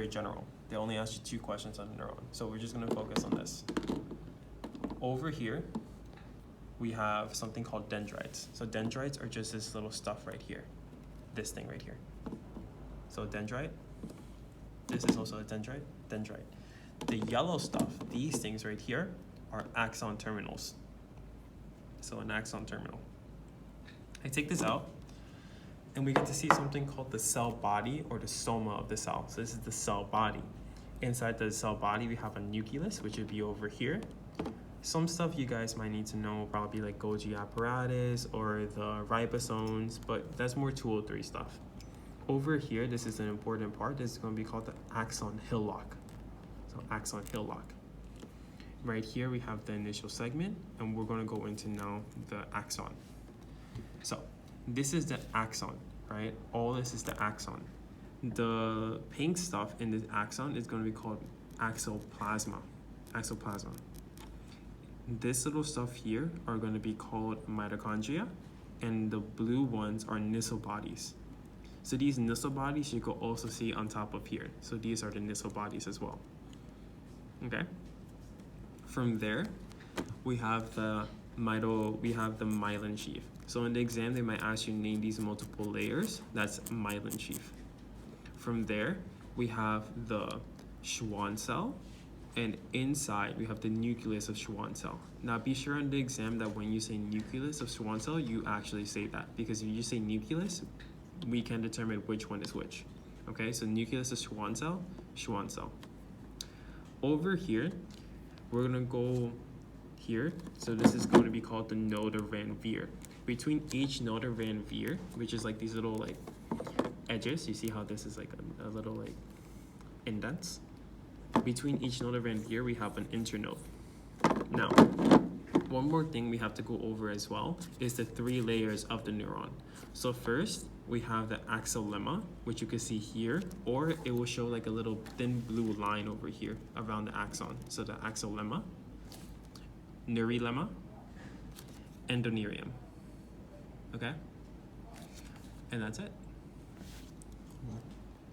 very general. They only ask you 2 questions on the neuron. So we're just gonna focus on this. Over here, we have something called dendrites. So dendrites are just this little stuff right here. This thing right here. So dendrite, this is also a dendrite. The yellow stuff, these things right here, are axon terminals. So an axon terminal. I take this out, and we get to see something called the cell body or the soma of the cell. So this is the cell body. Inside the cell body, we have a nucleus, which would be over here. Some stuff you guys might need to know, probably like Golgi apparatus or the ribosomes, but that's more 203 stuff. Over here, this is an important part. This is going to be called the axon hillock. So axon hillock. Right here, we have the initial segment, and we're going to go into now the axon. So this is the axon, right? All this is the axon. The pink stuff in this axon is going to be called axoplasma. Axoplasma. This little stuff here are going to be called mitochondria, and the blue ones are Nissl bodies. So these Nissl bodies you can also see on top of here. So these are the Nissl bodies as well. Okay. From there, we have the myelin sheath. So in the exam, they might ask you name these multiple layers. That's myelin sheath. From there, we have the Schwann cell, and inside we have the nucleus of Schwann cell. Now be sure on the exam that when you say nucleus of Schwann cell, you actually say that, because if you say nucleus, we can determine which one is which. Okay, so nucleus of Schwann cell, Schwann cell. Over here, we're gonna go here. So this is going to be called the node of Van Veer. Between each node of Van Veer, which is like these little like edges, you see how this is like a little like indents. Between each node of Van Veer, we have an internode. Now, one more thing we have to go over as well is the 3 layers of the neuron. So first, we have the axolemma, which you can see here, or it will show like a little thin blue line over here around the axon. So the axolemma, neurilemma, endoneurium. Okay? And that's it.